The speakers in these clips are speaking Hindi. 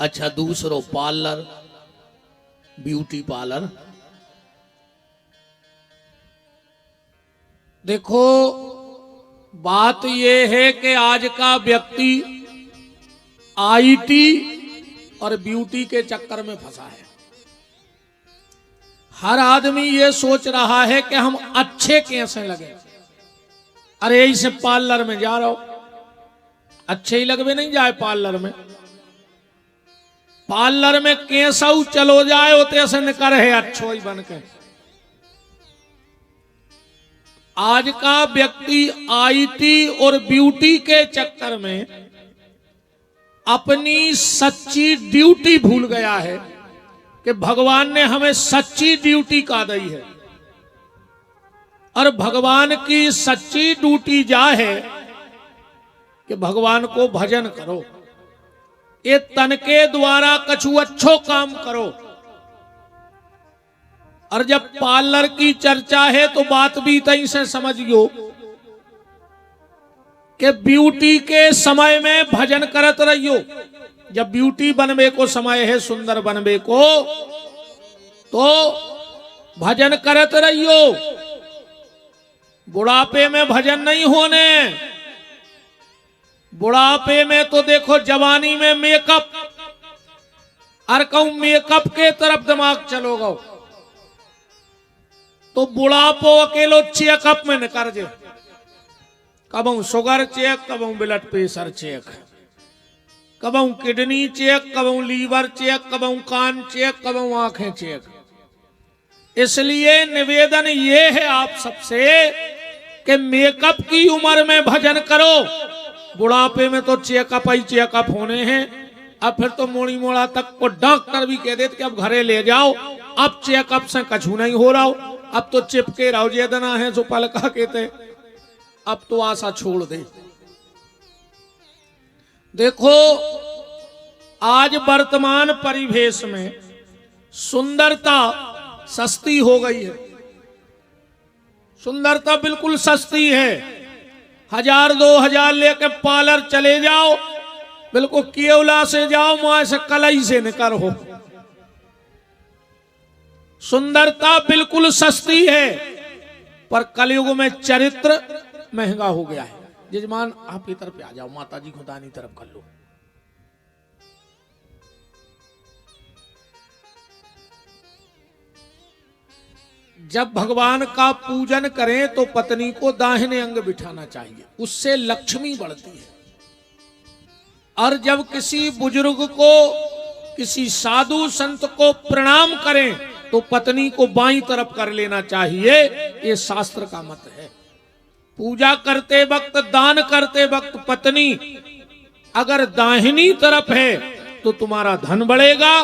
अच्छा दूसरो पार्लर, ब्यूटी पार्लर। देखो बात यह है कि आज का व्यक्ति आईटी और ब्यूटी के चक्कर में फंसा है। हर आदमी ये सोच रहा है कि हम अच्छे कैसे लगे। अरे इसे पार्लर में जा रहा हो, अच्छे ही लगवे नहीं जाए पार्लर में। पार्लर में कैसा चलो जाए होते ऐसे निकर है अच्छो ही बन के। आज का व्यक्ति आईटी और ब्यूटी के चक्कर में अपनी सच्ची ड्यूटी भूल गया है कि भगवान ने हमें सच्ची ड्यूटी का दी है। और भगवान की सच्ची ड्यूटी जा है कि भगवान को भजन करो, ये तन के द्वारा कछु अच्छो काम करो। और जब पार्लर की चर्चा है तो बात भी तई से समझियो कि ब्यूटी के समय में भजन करत रहियो। जब ब्यूटी बनवे को समय है, सुंदर बनवे को, तो भजन करत रहियो। बुढ़ापे में भजन नहीं होने। बुढ़ापे में तो देखो जवानी में मेकअप, और कहूं मेकअप के तरफ दिमाग चलोगा तो बुढ़ापो अकेलो चेकअप में न कर जे। कबू शुगर चेक, कबू ब्लड प्रेशर चेक, कबू किडनी चेक, कबू लीवर चेक, कबू कान चेक, कबू आंखें चेक। इसलिए निवेदन ये है आप सबसे कि मेकअप की उम्र में भजन करो। बुढ़ापे में तो चेकअप ही चेकअप होने हैं। अब फिर तो मोड़ी मोड़ा तक को डॉक्टर भी कह देते कि अब घरे ले जाओ, अब चेकअप से कछु नहीं हो रहा हो, अब तो चिपके रहो जेदना है जो पलका कहते, अब तो आशा छोड़ दे। देखो आज वर्तमान परिवेश में सुंदरता सस्ती हो गई है। सुंदरता बिल्कुल सस्ती है। 1000-2000 लेके पार्लर चले जाओ, बिल्कुल केवला से जाओ, वहां से कलई से निकर हो। सुंदरता बिल्कुल सस्ती है, पर कलयुग में चरित्र महंगा हो गया है। जजमान आप की तरफ आ जाओ, माता जी खुदानी तरफ कर लो। जब भगवान का पूजन करें तो पत्नी को दाहिने अंग बिठाना चाहिए, उससे लक्ष्मी बढ़ती है। और जब किसी बुजुर्ग को, किसी साधु संत को प्रणाम करें तो पत्नी को बाईं तरफ कर लेना चाहिए। ये शास्त्र का मत है। पूजा करते वक्त, दान करते वक्त पत्नी अगर दाहिनी तरफ है तो तुम्हारा धन बढ़ेगा,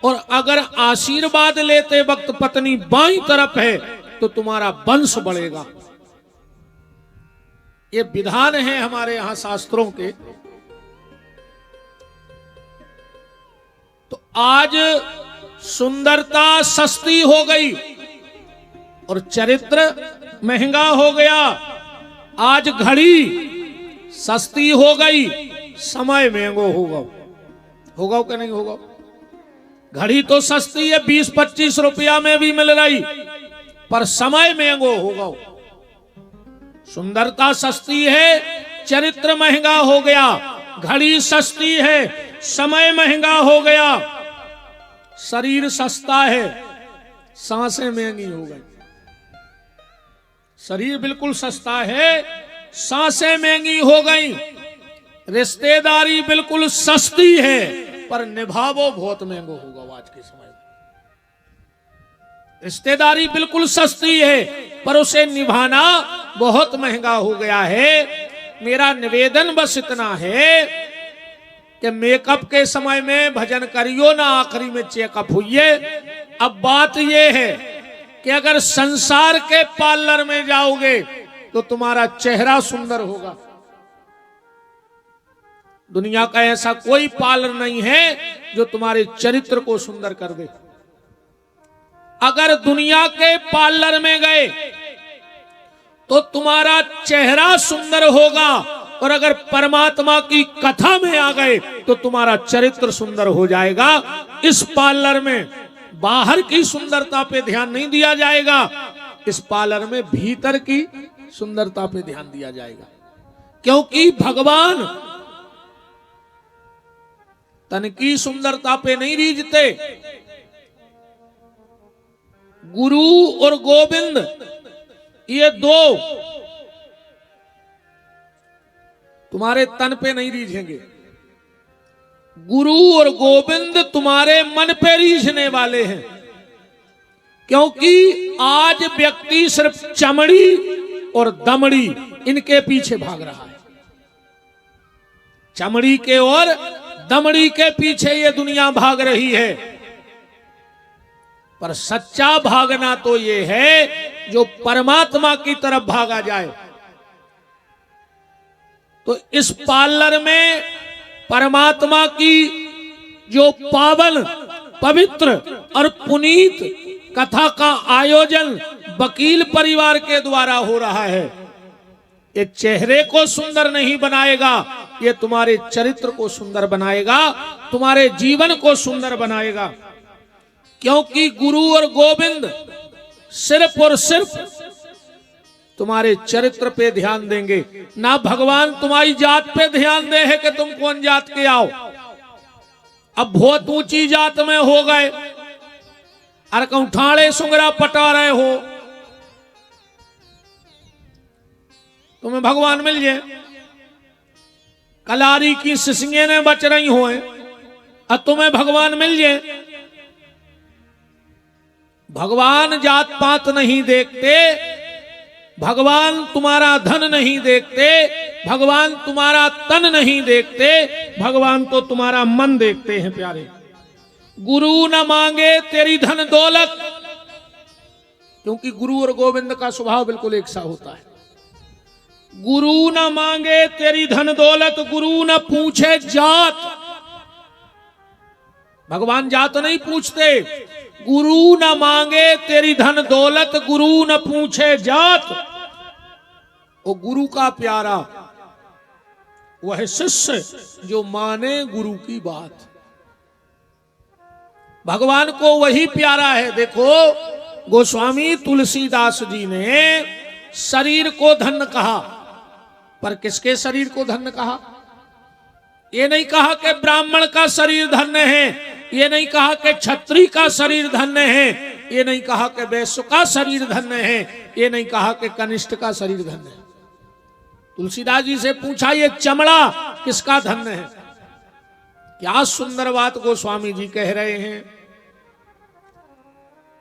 और अगर आशीर्वाद लेते वक्त पत्नी बाईं तरफ है तो तुम्हारा वंश बढ़ेगा। ये विधान है हमारे यहां शास्त्रों के। तो आज सुंदरता सस्ती हो गई और चरित्र महंगा हो गया। आज घड़ी सस्ती हो गई, समय महंगो होगा। होगा कि नहीं होगा? घड़ी तो सस्ती है, 20-25 रुपया में भी मिल रही, पर समय महंगो होगा। सुंदरता सस्ती है, चरित्र महंगा हो गया। घड़ी सस्ती है, समय महंगा हो गया। शरीर सस्ता है, सांसें महंगी हो गई। शरीर बिल्कुल सस्ता है, सांसें महंगी हो गई। रिश्तेदारी बिल्कुल सस्ती है, पर निभावो बहुत महंगो होगा। आज के समय में रिश्तेदारी बिल्कुल सस्ती है, पर उसे निभाना बहुत महंगा हो गया है। मेरा निवेदन बस इतना है कि मेकअप के समय में भजन करियो ना, आखिरी में चेकअप हुई। अब बात यह है कि अगर संसार के पार्लर में जाओगे तो तुम्हारा चेहरा सुंदर होगा। दुनिया का ऐसा कोई पार्लर नहीं है जो तुम्हारे चरित्र को सुंदर कर दे। अगर दुनिया के पार्लर में गए तो तुम्हारा चेहरा सुंदर होगा और अगर परमात्मा की कथा में आ गए तो तुम्हारा चरित्र सुंदर हो जाएगा। इस पार्लर में बाहर की सुंदरता पे ध्यान नहीं दिया जाएगा, इस पार्लर में भीतर की सुंदरता पे ध्यान दिया जाएगा। क्योंकि भगवान तन की सुंदरता पे नहीं रीझते। गुरु और गोविंद ये दो तुम्हारे तन पे नहीं रीझेंगे, गुरु और गोविंद तुम्हारे मन पे रीझने वाले हैं। क्योंकि आज व्यक्ति सिर्फ चमड़ी और दमड़ी इनके पीछे भाग रहा है, चमड़ी के और दमड़ी के पीछे ये दुनिया भाग रही है। पर सच्चा भागना तो ये है जो परमात्मा की तरफ भागा जाए। तो इस पार्लर में परमात्मा की जो पावन पवित्र और पुनीत कथा का आयोजन वकील परिवार के द्वारा हो रहा है, ये चेहरे को सुंदर नहीं बनाएगा, ये तुम्हारे चरित्र को सुंदर बनाएगा, तुम्हारे जीवन को सुंदर बनाएगा। क्योंकि गुरु और गोविंद सिर्फ और सिर्फ तुम्हारे चरित्र पे ध्यान देंगे, ना भगवान तुम्हारी जात पे ध्यान दे है कि तुम कौन जात के आओ। अब बहुत ऊंची जात में हो गए और कहूं ठाणे सुंगरा पटा रहे हो, तुम्हें भगवान मिल जाए। कलारी की सिसिंगे ने बच रही हो और तुम्हें भगवान मिल जाए। भगवान जात पात नहीं देखते, भगवान तुम्हारा धन नहीं देखते, भगवान तुम्हारा तन नहीं देखते, भगवान तो तुम्हारा मन देखते हैं प्यारे। गुरु न मांगे तेरी धन दौलत, क्योंकि गुरु और गोविंद का स्वभाव बिल्कुल एक सा होता है। गुरु न मांगे तेरी धन दौलत, गुरु न पूछे जात। भगवान जात नहीं पूछते। गुरु न मांगे तेरी धन दौलत, गुरु न पूछे जात। वो गुरु का प्यारा वह शिष्य जो माने गुरु की बात। भगवान को वही प्यारा है। देखो गोस्वामी तुलसीदास जी ने शरीर को धन कहा, पर किसके शरीर को धन कहा? ये नहीं कहा कि ब्राह्मण का शरीर धन्य है, ये नहीं कहा कि क्षत्रिय का शरीर धन्य है, ये नहीं कहा कि वैश्य का शरीर धन्य है, ये नहीं कहा कि कनिष्ठ का शरीर धन्य है। तुलसीदास जी से पूछा ये चमड़ा किसका धन्य है? क्या सुंदर बात गोस्वामी जी कह रहे हैं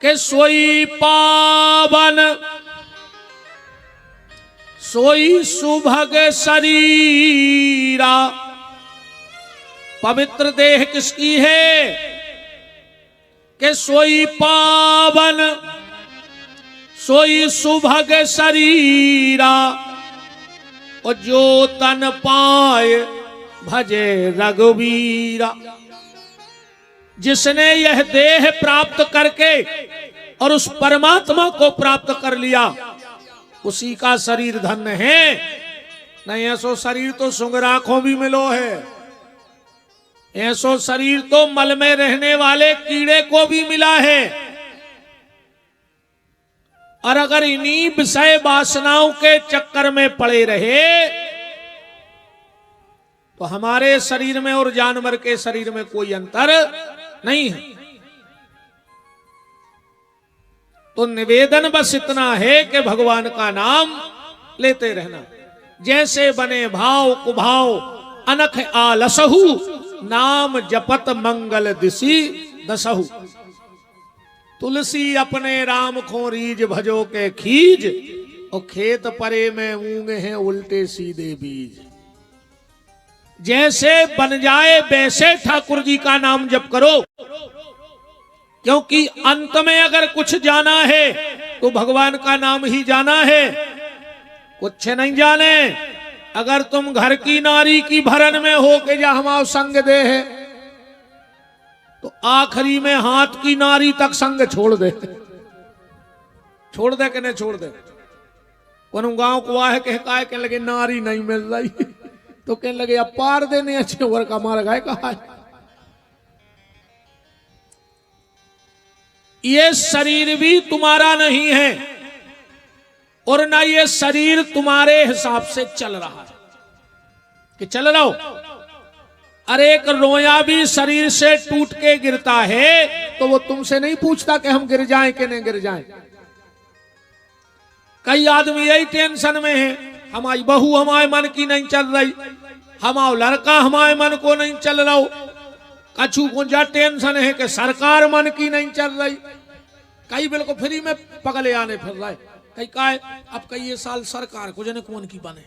कि सोई पावन सोई सुभग शरीरा। पवित्र देह किसकी है? कि सोई पावन सोई सुभग शरीरा, और जो तन पाए भजे रघुवीरा। जिसने यह देह प्राप्त करके और उस परमात्मा को प्राप्त कर लिया, उसी का शरीर धन्य है। नहीं ऐसो शरीर तो सुंगराखों भी मिलो है, ऐसो शरीर तो मल में रहने वाले कीड़े को भी मिला है। और अगर इन्हीं विषय वासनाओं के चक्कर में पड़े रहे तो हमारे शरीर में और जानवर के शरीर में कोई अंतर नहीं है। तो निवेदन बस इतना है कि भगवान का नाम लेते रहना। जैसे बने भाव कुभाव अनख आलसहु, नाम जपत मंगल दिशि दसहु। तुलसी अपने राम खो रीज भजो के खीज, और खेत परे में मूंगे हैं उल्टे सीधे बीज। जैसे बन जाए वैसे ठाकुर जी का नाम जप करो, क्योंकि अंत में अगर कुछ जाना है तो भगवान का नाम ही जाना है, कुछ नहीं जाने। अगर तुम घर की नारी की भरन में हो के जा हम संग दे है, तो आखिरी में हाथ की नारी तक संग छोड़ दे। छोड़ दे कि नहीं छोड़ दे? कौन गांव को आए कहका के लगे नारी नहीं मिल रही, तो कहने लगे अब पार देने अच्छे वर का मार गाय कहा है। ये शरीर भी तुम्हारा नहीं है और ना ये शरीर तुम्हारे हिसाब से चल रहा है कि चल रहा हो। अरे एक रोया भी शरीर से टूट के गिरता है तो वो तुमसे नहीं पूछता कि हम गिर जाएं कि नहीं गिर जाएं। कई आदमी यही टेंशन में है, हमारी बहू हमारे मन की नहीं चल रही, हमारा लड़का हमारे मन को नहीं चल रहा हो। कछु को जा टेंशन है कि सरकार मन की नहीं चल रही। कई बिल्कुल फ्री में पगले आने फिर रहा है। कई का अब कई ये साल सरकार को जने कौन की बने,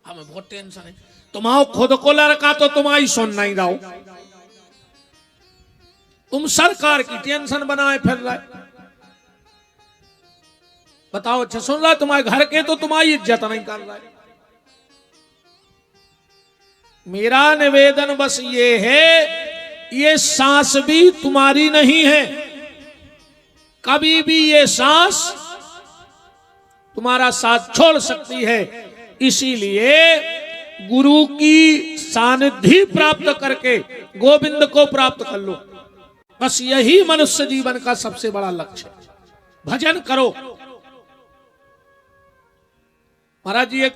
हमें बहुत टेंशन है। तुम्हारा खुद को लड़का तो तुम्हारी सुन नहीं रहा, तुम सरकार की टेंशन बनाए फिर रहा है। बताओ अच्छा सुन रहा है, तुम्हारे घर के तो तुम्हारी इज्जत नहीं कर रहा है। मेरा निवेदन बस ये है, ये सांस भी तुम्हारी नहीं है, कभी भी ये सांस तुम्हारा साथ छोड़ सकती है। इसीलिए गुरु की सानिध्य प्राप्त करके गोविंद को प्राप्त कर लो। बस यही मनुष्य जीवन का सबसे बड़ा लक्ष्य है। भजन करो। महाराज जी एक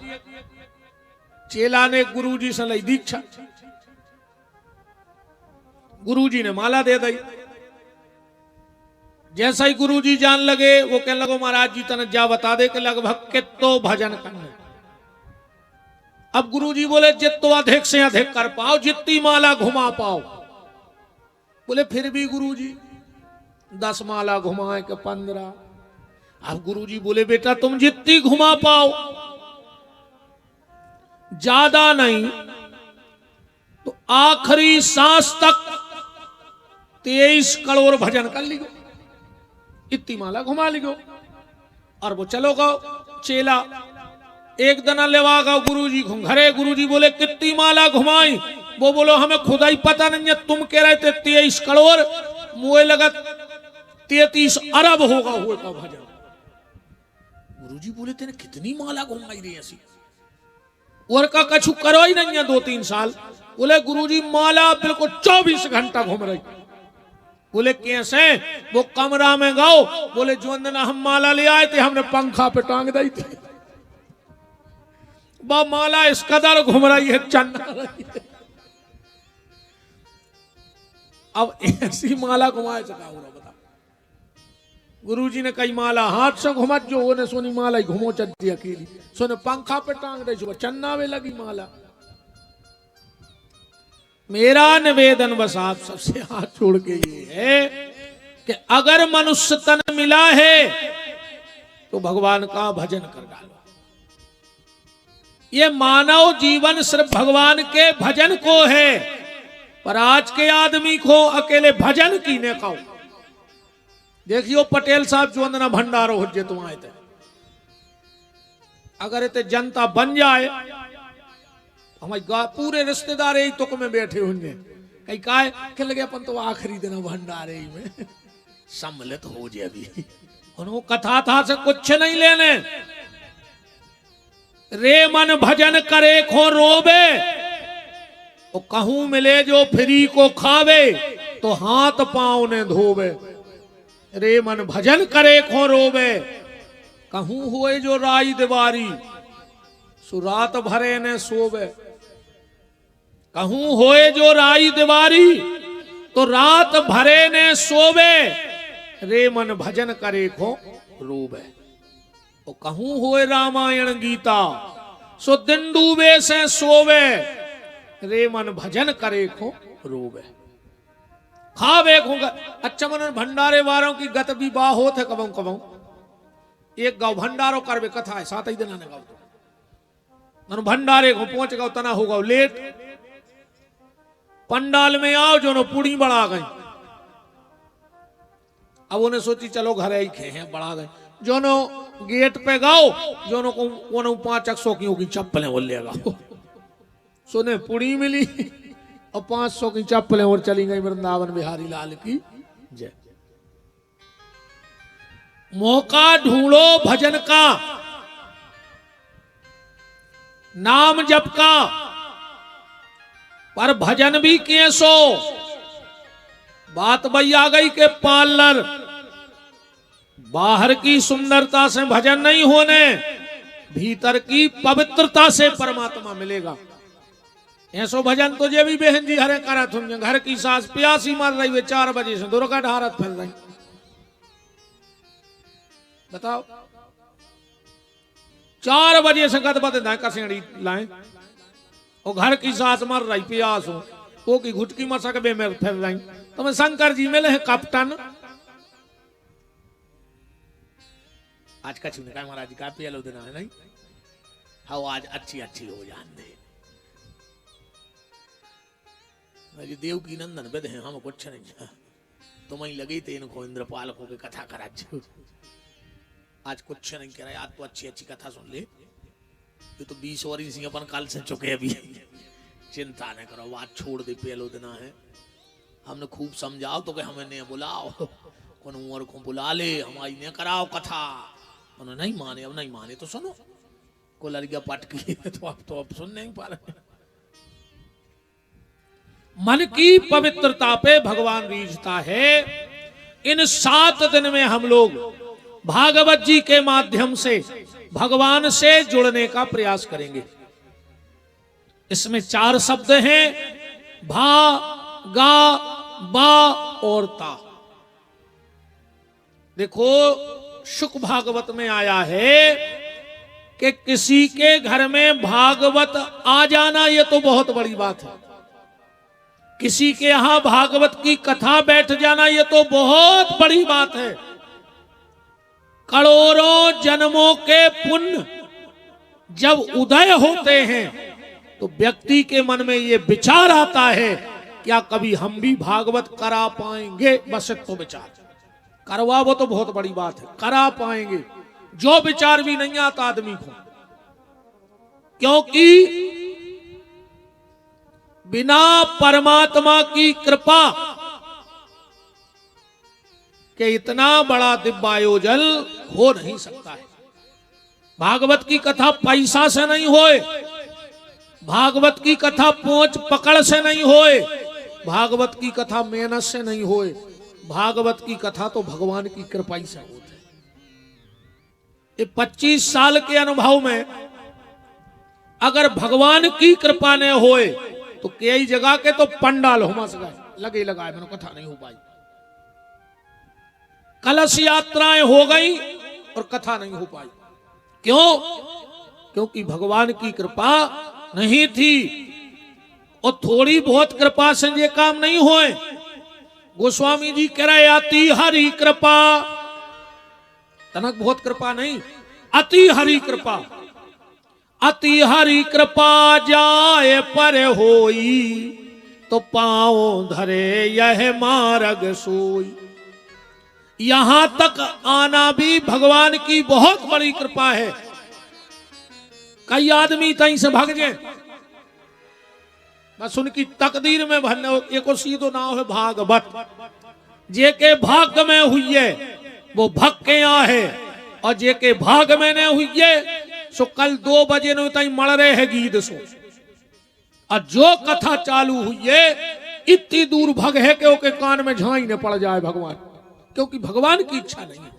चेला ने गुरु जी से ली दीक्षा, गुरु जी ने माला दे दी। जैसा ही गुरु जी जान लगे वो कहने लगो महाराज जी तने जा बता दे कि लगभग कितो भजन करने। अब गुरु जी बोले जितो अधिक से अधिक कर पाओ, जितनी माला घुमा पाओ। बोले फिर भी गुरु जी 10 माला घुमाए के 15। अब गुरु जी बोले बेटा तुम जितनी घुमा पाओ, ज्यादा नहीं तो आखिरी सांस तक 23 करोड़ भजन कर लियो, इतनी माला घुमा लियो। और वो चलो गो चेला एक दना लेवा गो गुरु जी घरे। गुरु जी बोले कितनी माला घुमाई? वो बोलो हमें खुदा ही पता नहीं है, तुम कह रहे थे 23 करोड़, मुझे लगा 33 अरब होगा हुए का भजन। गुरु जी बोले तेने कितनी माला घुमाई रही ऐसी? और का कछु करो ही नहीं है 2-3 साल। बोले गुरुजी माला बिल्कुल 24 घंटा घूम रही। बोले कैसे? वो कमरा में गाओ। बोले जो अंदर हम माला ले आए थे हमने पंखा पे टांग दी थी, वो माला इस कदर घूम रही है, चन्ना रही है। अब ऐसी माला घुमाए चका हो रहा बता। गुरुजी ने कई माला हाथ से घुमत जो ओने सोनी माला ही घुमो चलती अकेली, सोने पंखा पे टांग रही सुबह चन्ना में लगी माला। मेरा निवेदन बस आप सबसे हाथ छोड़ के ये है कि अगर मनुष्य तन मिला है तो भगवान का भजन कर डालो। ये मानव जीवन सिर्फ भगवान के भजन को है, पर आज के आदमी को अकेले भजन की ने कहो। देखियो पटेल साहब जो अंदर भंडारो हो जे तुम आए थे, अगर इतने जनता बन जाए, हमारे पूरे रिश्तेदार यही तुक में बैठे होंगे, कहीं का के लगे अपन तो आखिरी दिन भंडारे में सम्मिलित हो जाए। अभी उन्होंने कथा था से कुछ नहीं लेने। रे मन भजन करे खो रोबे, वो कहूं मिले जो फ्री को खावे तो हाथ पांव ने धोवे। रे मन भजन करे खो रोबे, कहूं हुए जो राई दिवारी सुरात भरे ने सोवे। कहूं होए जो राई दिवारी तो रात भरे ने सोवे। रे मन भजन करे खो रोबे, तो कहूं होए रामायण गीता सो दिन डूबे से सोवे। रे मन भजन करे खो रोबे। खावे खूंगा। अच्छा मन भंडारे वालों की गत भी बा होत है कबऊ कबऊ। एक गाँव भंडारो करवे कथा है 7 ही दिन आने गाँव मन भंडारे को पहुंच गओ तना हो गओ लेट। पंडाल में आओ जो नो पूड़ी बढ़ा गई। अब उन्हें सोची चलो घर ही खे हैं बढ़ा गए। जो नो गेट पे गाओ जो नो को 500 की चप्पलें वो ले गाओ। सोने पूड़ी मिली और 500 की चप्पलें और चली गई वृंदावन बिहारी लाल की जय। मौका ढूंढो भजन का, नाम जप का, पर भजन भी किए सो। बात वही आ गई के पार्लर, बाहर की सुंदरता से भजन नहीं होने, भीतर की पवित्रता से परमात्मा मिलेगा। ऐसो भजन तो जे भी बहन जी हरे करा तुम, घर की सास प्यासी मर रही वे 4 बजे से दुर्गा ढारत फैल रही, बताओ 4 बजे से गदबद कसेड़ी लाए, और घर की सास मर रही प्यास हो, वो की घुटकी मसक बे में फैल रही, तो मैं शंकर जी मिले हैं कप्तान। आज का चुने का महाराज का पिया देना है नहीं, हाँ आज अच्छी अच्छी हो जान दे। देव की नंदन बेद है, हम कुछ नहीं, तो वही लगी थे इनको इंद्रपाल को के कथा करा। आज कुछ नहीं कह रहा, आज तो अच्छी अच्छी कथा सुन ले, ये तो 20 और इसी अपन काल से चुके अभी, चिंता न करो, बात छोड़ दे, पेलो देना है। हमने खूब समझाओ तो कि हमें नहीं बुलाओ, कौन उम्र को बुला ले, हमारी ने कराओ कथा, उन्होंने नहीं माने, अब नहीं माने तो सुनो, को लड़किया पटकी तो अब सुन नहीं पा रहे। मन की पवित्रता पे भगवान रीझता है। इन 7 दिन में हम लोग भागवत जी के माध्यम से भगवान से जुड़ने का प्रयास करेंगे। इसमें 4 शब्द हैं, भा, गा, बा और ता। देखो शुक भागवत में आया है कि किसी के घर में भागवत आ जाना ये तो बहुत बड़ी बात है, किसी के यहां भागवत की कथा बैठ जाना ये तो बहुत बड़ी बात है। करोड़ों जन्मों के पुण्य जब उदय होते हैं तो व्यक्ति के मन में ये विचार आता है, क्या कभी हम भी भागवत करा पाएंगे? बस तो विचार करवा, वो तो बहुत बड़ी बात है, करा पाएंगे, जो विचार भी नहीं आता आदमी को, क्योंकि बिना परमात्मा की कृपा के इतना बड़ा दिव्य आयोजन हो नहीं सकता है। भागवत की कथा पैसा से नहीं होए, भागवत की कथा पोंछ पकड़ से नहीं होए, भागवत की कथा मेहनत से नहीं होए, भागवत की कथा तो भगवान की कृपा से होती है। ये 25 साल के अनुभव में अगर भगवान की कृपा न होए तो कई जगह के तो पंडाल हो मस गए, लगे लगाए, मैंने कथा नहीं हो पाई, कलश यात्राएं हो गई और कथा नहीं हो पाई। क्यों? क्योंकि भगवान की कृपा नहीं थी, और थोड़ी बहुत कृपा से ये काम नहीं होए। गोस्वामी जी कह रहे अति हरि कृपा, तनक बहुत कृपा नहीं, अति हरि कृपा, अति हरि कृपा जाए पर होई, तो पांव धरे यह मार्ग सोई। यहां तक आना भी भगवान की बहुत बड़ी कृपा है। कई आदमी तहीं से भाग जाए, बस उनकी तकदीर में भरने एको सीधो ना हो भागवत, जे के भाग्य में हुई है वो भग के आ है, और जे के भाग में न हुई है सो कल 2 बजे न तई मर रहे है गीत सो। और जो कथा चालू हुई है इतनी दूर भग है कि ओके कान में झाई न पड़ जाए भगवान, क्योंकि भगवान की इच्छा नहीं है।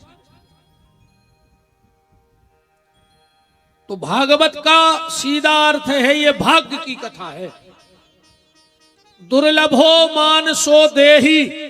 तो भागवत का सीधा अर्थ है ये भाग्य की कथा है। दुर्लभो मानसो देहि